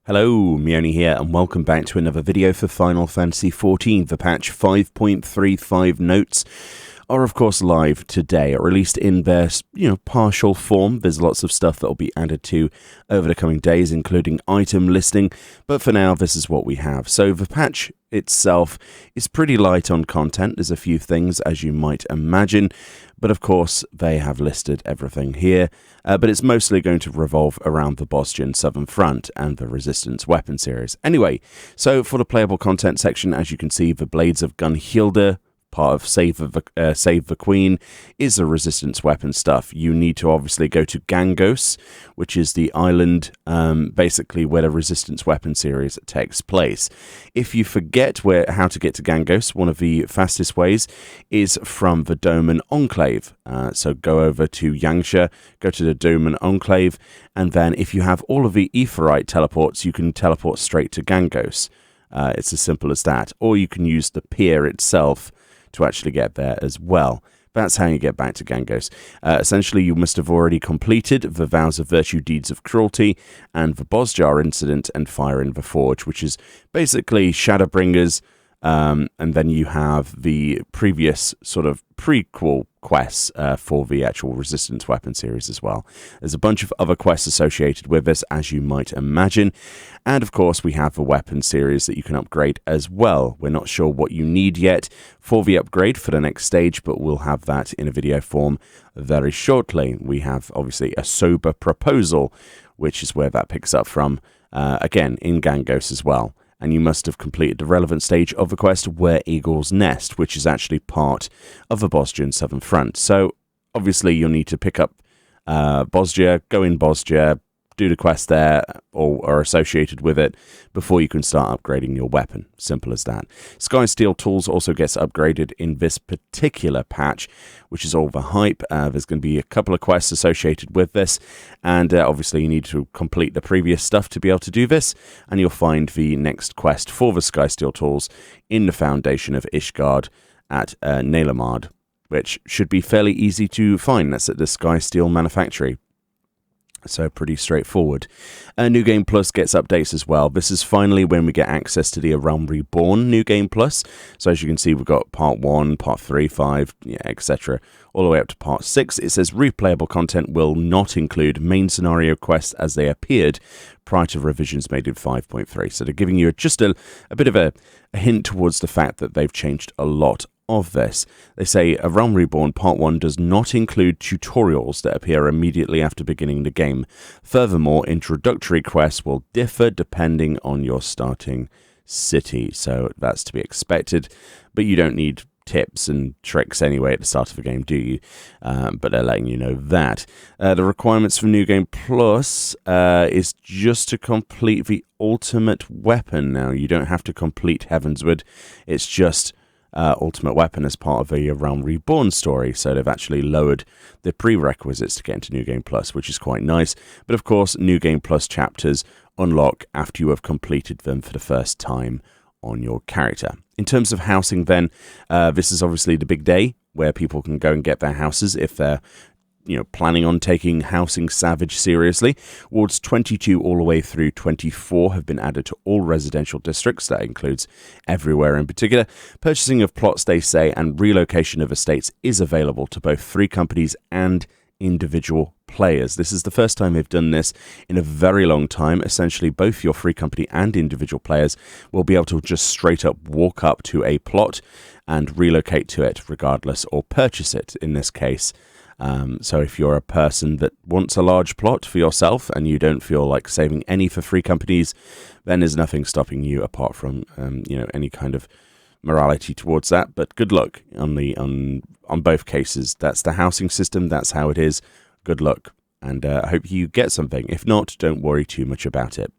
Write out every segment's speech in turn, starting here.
Hello, Meoni here, and welcome back to another video for Final Fantasy XIV. The patch 5.35 notes are of course live today, or at least in their partial form. There's lots of stuff that will be added to over the coming days, including item listing, but for now this is what we have. So the patch itself is pretty light on content. There's a few things, as you might imagine, but of course they have listed everything here. But it's mostly going to revolve around the Bosgian Southern Front and the Resistance weapon series. Anyway, so for the playable content section, as you can see, the Blades of Gunhilda, part of Save the Queen, is a resistance weapon stuff. You need to obviously go to Gangos, which is the island basically where the resistance weapon series takes place. If you forget how to get to Gangos, one of the fastest ways is from the Doman Enclave. So go over to Yangsha, go to the Doman Enclave, and then if you have all of the Aetheryte teleports, you can teleport straight to Gangos. It's as simple as that. Or you can use the pier itself to actually get there as well. That's how you get back to Gangos. Essentially, you must have already completed the Vows of Virtue, Deeds of Cruelty, and the Bosjar incident and Fire in the Forge, which is basically Shadowbringers, and then you have the previous sort of prequel quests for the actual Resistance weapon series as well. There's a bunch of other quests associated with this, as you might imagine. And of course, we have the weapon series that you can upgrade as well. We're not sure what you need yet for the upgrade for the next stage, but we'll have that in a video form very shortly. We have obviously a sober proposal, which is where that picks up from, again, in Gangos as well. And you must have completed the relevant stage of the quest, Where Eagles Nest, which is actually part of the Bosgian Southern Front. So, obviously, you'll need to pick up Bosgia, go in Bosgia, do the quest there, or are associated with it, before you can start upgrading your weapon. Simple as that. Skysteel Tools also gets upgraded in this particular patch, which is all the hype. There's going to be a couple of quests associated with this, and obviously you need to complete the previous stuff to be able to do this, and you'll find the next quest for the Skysteel Tools in the Foundation of Ishgard at Nalamard, which should be fairly easy to find. That's at the Skysteel Manufactory. So pretty straightforward. New Game Plus gets updates as well. This is finally when we get access to the A Realm Reborn New Game Plus. So as you can see, we've got Part 1, Part 3, 5, etc. all the way up to Part 6. It says replayable content will not include main scenario quests as they appeared prior to revisions made in 5.3. So they're giving you just a bit of a hint towards the fact that they've changed a lot of this. They say A Realm Reborn Part 1 does not include tutorials that appear immediately after beginning the game. Furthermore, introductory quests will differ depending on your starting city, so that's to be expected, but you don't need tips and tricks anyway at the start of the game, do you? But they're letting you know that. The requirements for New Game Plus is just to complete the ultimate weapon now. You don't have to complete Heavensward. It's just ultimate weapon as part of the Realm Reborn story, so they've actually lowered the prerequisites to get into New Game Plus, which is quite nice. But of course, New Game Plus chapters unlock after you have completed them for the first time on your character. In terms of housing then, this is obviously the big day where people can go and get their houses if they're planning on taking Housing Savage seriously. Wards 22 all the way through 24 have been added to all residential districts. That includes everywhere in particular. Purchasing of plots, they say, and relocation of estates is available to both free companies and individual players. This is the first time they've done this in a very long time. Essentially, both your free company and individual players will be able to just straight up walk up to a plot and relocate to it regardless, or purchase it in this case. So if you're a person that wants a large plot for yourself and you don't feel like saving any for free companies, then there's nothing stopping you apart from any kind of morality towards that. But good luck on both cases. That's the housing system. That's how it is. Good luck. And I hope you get something. If not, don't worry too much about it.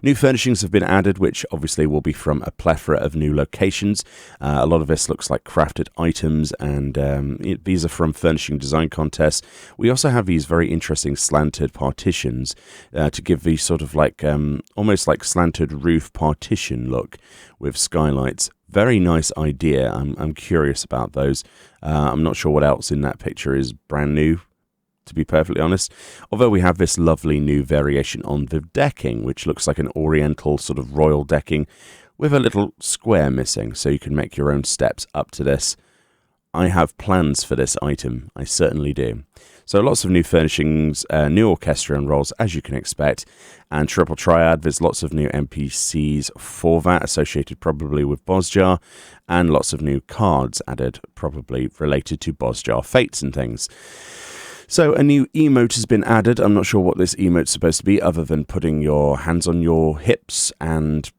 New furnishings have been added, which obviously will be from a plethora of new locations. A lot of this looks like crafted items, and these are from furnishing design contests. We also have these very interesting slanted partitions to give these sort of like almost like slanted roof partition look with skylights. Very nice idea. I'm curious about those. I'm not sure what else in that picture is brand new. to be perfectly honest. Although we have this lovely new variation on the decking, which looks like an oriental sort of royal decking with a little square missing, so you can make your own steps up to this. I have plans for this item, I certainly do. So lots of new furnishings, new orchestrion roles, as you can expect, and Triple Triad. There's lots of new NPCs for that, associated probably with Bosjar, and lots of new cards added, probably related to Bosjar fates and things. So a new emote has been added. I'm not sure what this emote's supposed to be, other than putting your hands on your hips and,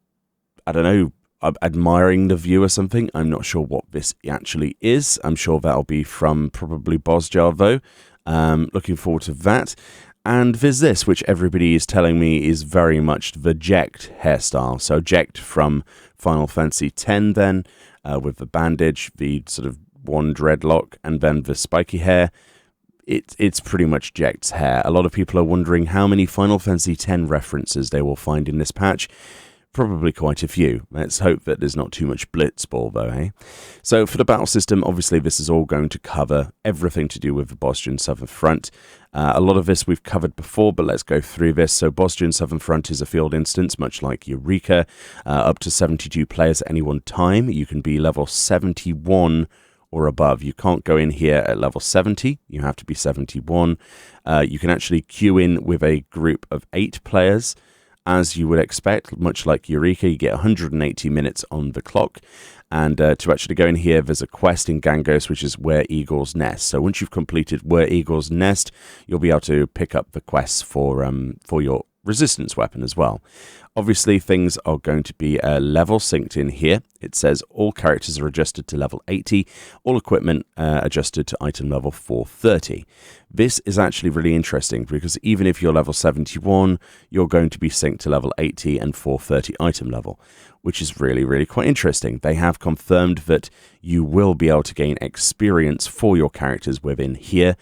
I don't know, admiring the view or something. I'm not sure what this actually is. I'm sure that'll be from probably Bosjar though. Looking forward to that. And there's this, which everybody is telling me is very much the Jecht hairstyle. So Jecht from Final Fantasy X then, with the bandage, the sort of one dreadlock, and then the spiky hair. It's pretty much Jecht's hair. A lot of people are wondering how many Final Fantasy X references they will find in this patch. Probably quite a few. Let's hope that there's not too much blitzball though, eh? So for the battle system, obviously this is all going to cover everything to do with the Bosnian Southern Front. A lot of this we've covered before, but let's go through this. So Bosnian Southern Front is a field instance, much like Eureka, up to 72 players at any one time. You can be level 71 or above. You can't go in here at level 70. You have to be 71. You can actually queue in with a group of 8 players. As you would expect, much like Eureka, you get 180 minutes on the clock. And to actually go in here, there's a quest in Gangos, which is Where Eagles Nest. So once you've completed Where Eagles Nest, you'll be able to pick up the quests for your resistance weapon as well. Obviously, things are going to be level synced in here. It says all characters are adjusted to level 80, all equipment adjusted to item level 430. This is actually really interesting because even if you're level 71, you're going to be synced to level 80 and 430 item level, which is really, really quite interesting. They have confirmed that you will be able to gain experience for your characters within here,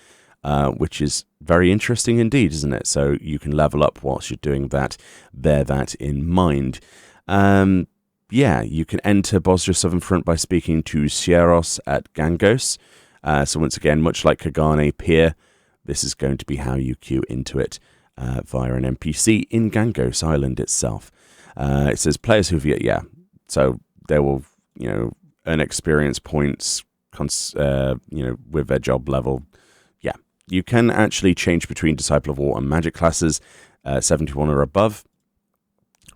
which is very interesting indeed, isn't it? So you can level up whilst you're doing that. Bear that in mind. Yeah, you can enter Bosnia Southern Front by speaking to Sieros at Gangos. So once again, much like Kagane Pier, this is going to be how you queue into it via an NPC in Gangos Island itself. It says players who've so they will, earn experience points, with their job level. Yeah, you can actually change between Disciple of War and Magic classes, 71 or above,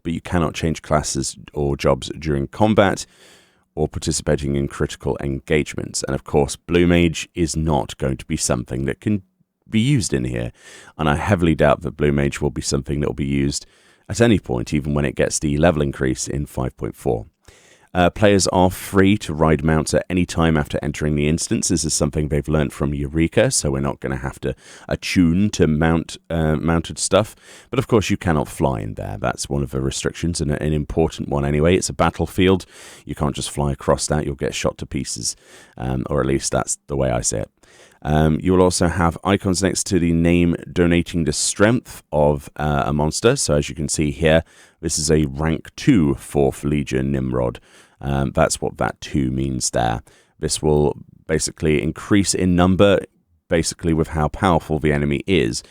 but you cannot change classes or jobs during combat or participating in critical engagements. And of course, Blue Mage is not going to be something that can be used in here, and I heavily doubt that Blue Mage will be something that will be used at any point, even when it gets the level increase in 5.4. Players are free to ride mounts at any time after entering the instance. This is something they've learned from Eureka, so we're not going to have to attune to mounted stuff. But of course, you cannot fly in there. That's one of the restrictions, and an important one anyway. It's a battlefield. You can't just fly across that. You'll get shot to pieces, or at least that's the way I say it. You will also have icons next to the name donating the strength of a monster. So as you can see here, this is a rank 2 4th Legion Nimrod. That's what that 2 means there. This will basically increase in number, basically with how powerful the enemy is.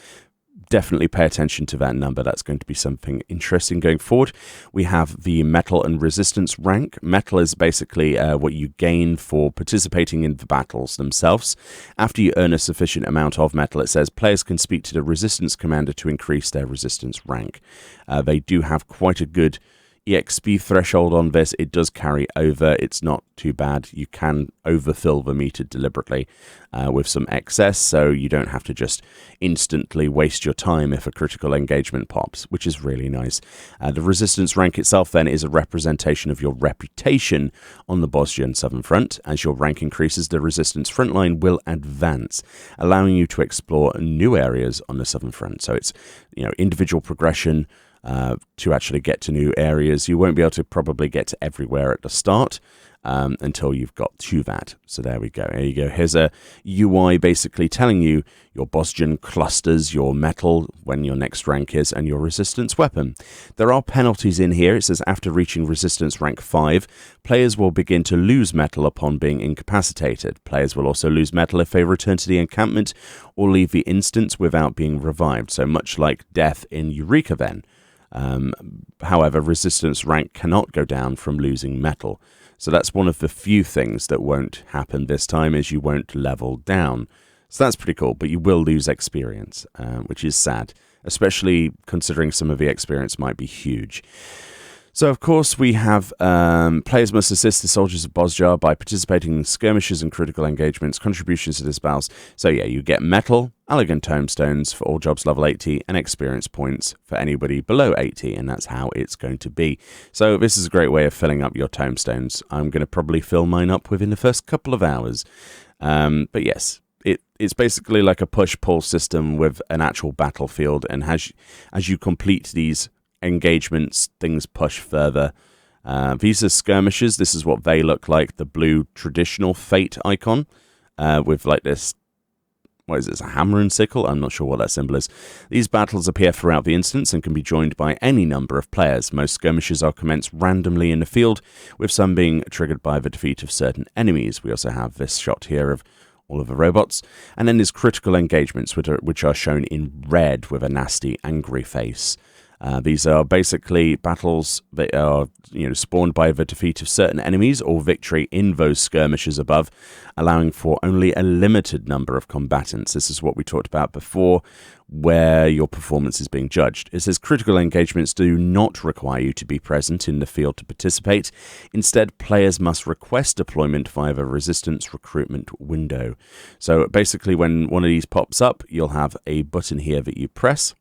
Definitely pay attention to that number. That's going to be something interesting going forward. We have the metal and resistance rank. Metal is basically what you gain for participating in the battles themselves. After you earn a sufficient amount of metal, it says players can speak to the resistance commander to increase their resistance rank. They do have quite a good EXP threshold on this. It does carry over. It's not too bad. You can overfill the meter deliberately with some excess, so you don't have to just instantly waste your time if a critical engagement pops, which is really nice. The resistance rank itself then is a representation of your reputation on the Bosnian Southern Front. As your rank increases, the resistance front line will advance, allowing you to explore new areas on the Southern Front. So it's individual progression. to actually get to new areas. You won't be able to probably get to everywhere at the start until you've got to that. So there we go. There you go. Here's a UI basically telling you your Bosgen clusters, your metal, when your next rank is, and your resistance weapon. There are penalties in here. It says after reaching resistance rank 5, players will begin to lose metal upon being incapacitated. Players will also lose metal if they return to the encampment or leave the instance without being revived. So much like death in Eureka then. However, resistance rank cannot go down from losing metal. So that's one of the few things that won't happen this time, is you won't level down. So that's pretty cool, but you will lose experience, which is sad, especially considering some of the experience might be huge. So, of course, we have players must assist the soldiers of Bosjar by participating in skirmishes and critical engagements, contributions to this battles. So, yeah, you get metal, elegant tomestones for all jobs level 80, and experience points for anybody below 80, and that's how it's going to be. So, this is a great way of filling up your tomestones. I'm going to probably fill mine up within the first couple of hours. But yes, it's basically like a push-pull system with an actual battlefield, and as you complete these engagements, things push further. These are skirmishes. This is what they look like, the blue traditional fate icon with like this, what is this, a hammer and sickle? I'm not sure what that symbol is. These battles appear throughout the instance and can be joined by any number of players. Most skirmishes are commenced randomly in the field, with some being triggered by the defeat of certain enemies. We also have this shot here of all of the robots, and then there's critical engagements, which are shown in red with a nasty, angry face. These are basically battles that are spawned by the defeat of certain enemies or victory in those skirmishes above, allowing for only a limited number of combatants. This is what we talked about before, where your performance is being judged. It says critical engagements do not require you to be present in the field to participate. Instead, players must request deployment via the resistance recruitment window. So basically, when one of these pops up, you'll have a button here that you press.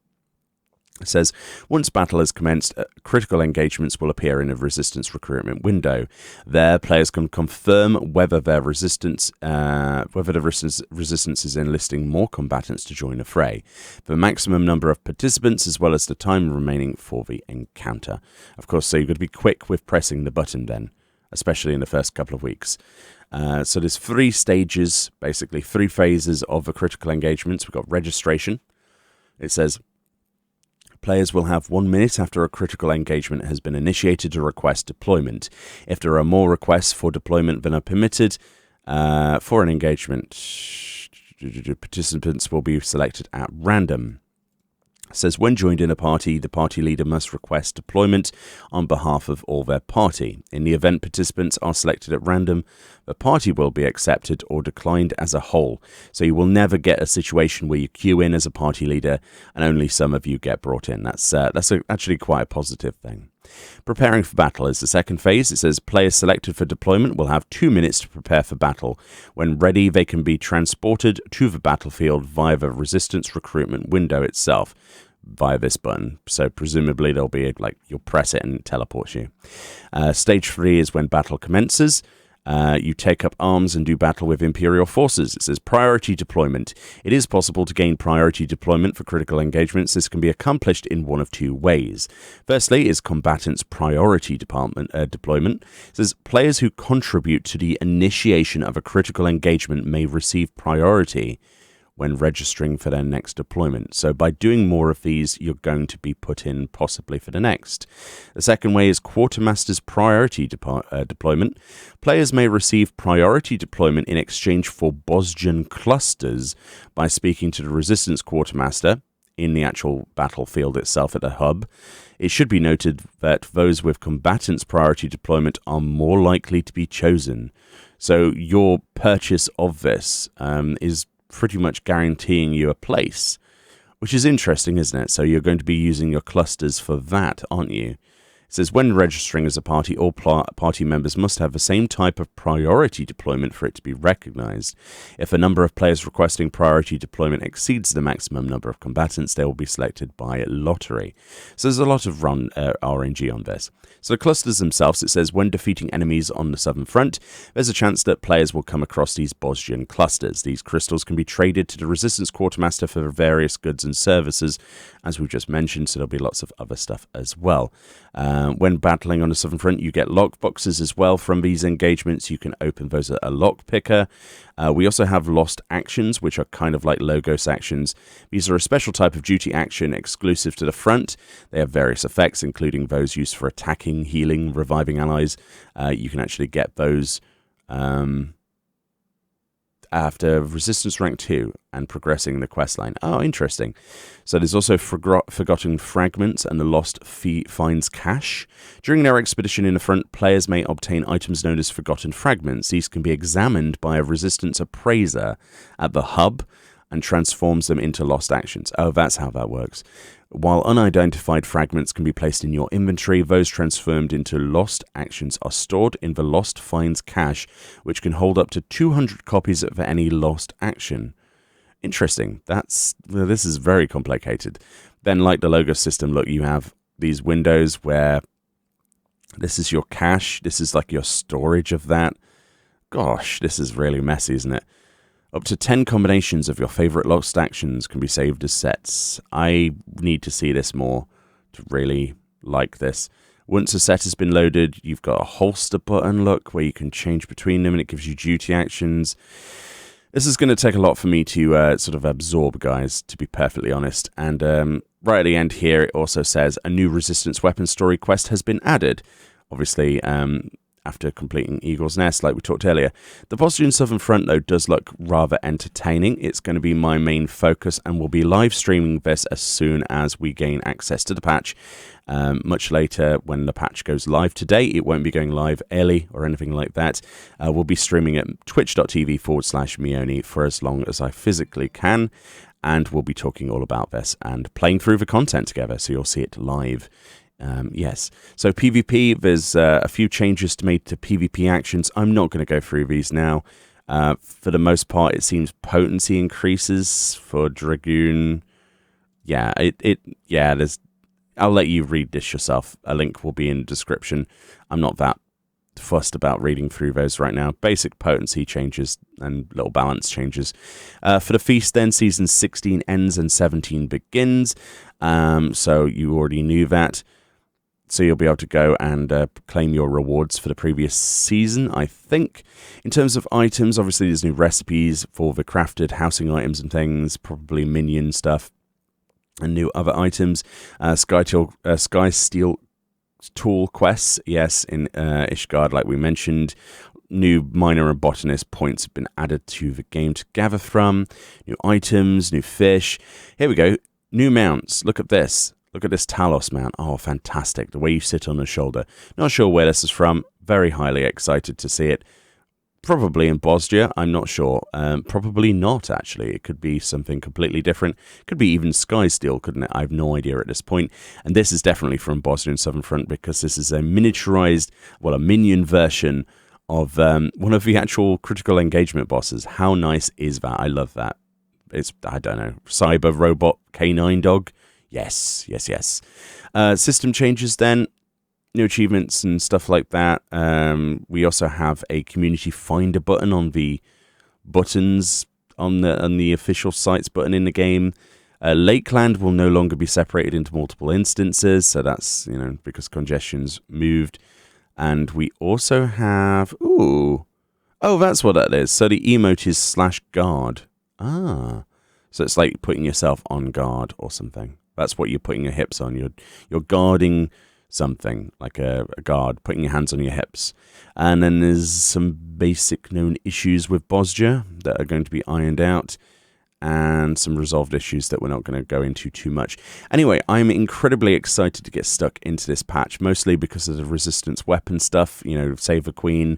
It says, once battle has commenced, critical engagements will appear in a resistance recruitment window. There, players can confirm whether the resistance is enlisting more combatants to join a fray, the maximum number of participants, as well as the time remaining for the encounter. Of course, so you've got to be quick with pressing the button then, especially in the first couple of weeks. So there's 3 stages, basically 3 phases of the critical engagements. We've got registration. It says, players will have 1 minute after a critical engagement has been initiated to request deployment. If there are more requests for deployment than are permitted for an engagement, participants will be selected at random. It says when joined in a party, the party leader must request deployment on behalf of all their party. In the event participants are selected at random, the party will be accepted or declined as a whole. So you will never get a situation where you queue in as a party leader and only some of you get brought in. That's actually quite a positive thing. Preparing for battle is the second phase. It says players selected for deployment will have 2 minutes to prepare for battle. When ready, they can be transported to the battlefield via the resistance recruitment window itself, via this button. So presumably there'll be you'll press it and it teleports you. Stage 3 is when battle commences. You take up arms and do battle with Imperial forces. It says priority deployment. It is possible to gain priority deployment for critical engagements. This can be accomplished in one of 2 ways. Firstly is combatants priority deployment. It says players who contribute to the initiation of a critical engagement may receive priority when registering for their next deployment. So by doing more of these, you're going to be put in possibly for the next. The second way is Quartermasters priority deployment. Players may receive priority deployment in exchange for Bosgen clusters by speaking to the Resistance Quartermaster in the actual battlefield itself at the hub. It should be noted that those with combatants priority deployment are more likely to be chosen. So your purchase of this is pretty much guaranteeing you a place, which is interesting, isn't it? So you're going to be using your clusters for that, aren't you? It says, when registering as a party, all party members must have the same type of priority deployment for it to be recognized. If a number of players requesting priority deployment exceeds the maximum number of combatants, they will be selected by lottery. So there's a lot of RNG on this. So the clusters themselves, it says, when defeating enemies on the southern front, there's a chance that players will come across these Bosgian clusters. These crystals can be traded to the Resistance Quartermaster for various goods and services, as we just mentioned, so there'll be lots of other stuff as well. When battling on the southern front, you get lock boxes as well from these engagements. You can open those at a lock picker. We also have lost actions, which are kind of like Logos actions. These are a special type of duty action exclusive to the front. They have various effects, including those used for attacking, healing, reviving allies. You can actually get those after Resistance Rank 2 and progressing the questline. Oh, interesting. So there's also Forgotten Fragments and the Lost Finds Cache. During their expedition in the front, players may obtain items known as Forgotten Fragments. These can be examined by a Resistance Appraiser at the hub and transforms them into lost actions. Oh, that's how that works. While unidentified fragments can be placed in your inventory, those transformed into lost actions are stored in the Lost Finds cache, which can hold up to 200 copies of any lost action. Interesting. This is very complicated. Then, like the Logos system, look, you have these windows where this is your cache. This is like your storage of that. Gosh, this is really messy, isn't it? Up to 10 combinations of your favorite lost actions can be saved as sets. I need to see this more to really like this. Once a set has been loaded, you've got a holster button, look, where you can change between them, and it gives you duty actions. This is going to take a lot for me to sort of absorb, guys, to be perfectly honest. And right at the end here, it also says a new Resistance Weapon Story quest has been added. Obviously, after completing Eagle's Nest, like we talked earlier. The Bosgian Southern Front, though, does look rather entertaining. It's going to be my main focus, and we'll be live streaming this as soon as we gain access to the patch. Much later, when the patch goes live today, it won't be going live early or anything like that. We'll be streaming at twitch.tv/Meoni for as long as I physically can, and we'll be talking all about this and playing through the content together, so you'll see it live. Yes, so PvP, there's a few changes made to PvP actions. I'm not going to go through these now. For the most part, it seems potency increases for Dragoon. Yeah, I'll let you read this yourself. A link will be in the description. I'm not that fussed about reading through those right now. Basic potency changes and little balance changes. For the feast, then, season 16 ends and 17 begins. So you already knew that. So you'll be able to go and claim your rewards for the previous season, I think. In terms of items, obviously there's new recipes for the crafted housing items and things, probably minion stuff, and new other items. Sky Steel Tool quests, yes, in Ishgard, like we mentioned. New miner and botanist points have been added to the game to gather from. New items, new fish. Here we go. New mounts. Look at this. Look at this Talos mount. Oh, fantastic. The way you sit on the shoulder. Not sure where this is from. Very highly excited to see it. Probably in Bosgia. I'm not sure. Probably not, actually. It could be something completely different. Could be even Sky Steel, couldn't it? I have no idea at this point. And this is definitely from Bosgia and Southern Front, because this is a miniaturized, well, a minion version of one of the actual critical engagement bosses. How nice is that? I love that. It's, I don't know, cyber robot canine dog. Yes. System changes then, new achievements and stuff like that. We also have a community finder button on the buttons on the official sites button in the game. Lakeland will no longer be separated into multiple instances, so that's, because congestion's moved. And we also have, that's what that is. So the emote is /guard. So it's like putting yourself on guard or something. That's what you're putting your hips on. You're guarding something, like a guard, putting your hands on your hips. And then there's some basic known issues with Bosgia that are going to be ironed out, and some resolved issues that we're not going to go into too much. Anyway, I'm incredibly excited to get stuck into this patch, mostly because of the resistance weapon stuff, Save the Queen,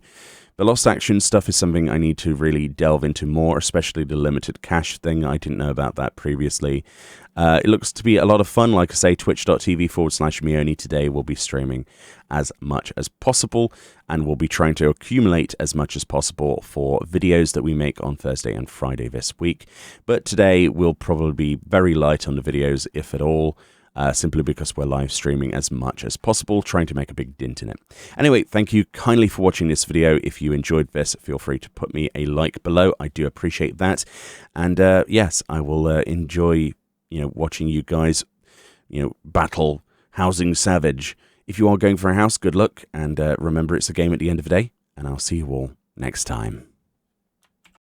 The lost action stuff is something I need to really delve into more, especially the limited cache thing. I didn't know about that previously. It looks to be a lot of fun. Like I say, twitch.tv/Meoni today will be streaming as much as possible, and we'll be trying to accumulate as much as possible for videos that we make on Thursday and Friday this week. But today we'll probably be very light on the videos, if at all, simply because we're live streaming as much as possible, trying to make a big dent in it. Anyway, thank you kindly for watching this video. If you enjoyed this, feel free to put me a like below. I do appreciate that. And yes, I will enjoy watching you guys, battle Housing Savage. If you are going for a house, good luck, and remember it's a game at the end of the day, and I'll see you all next time.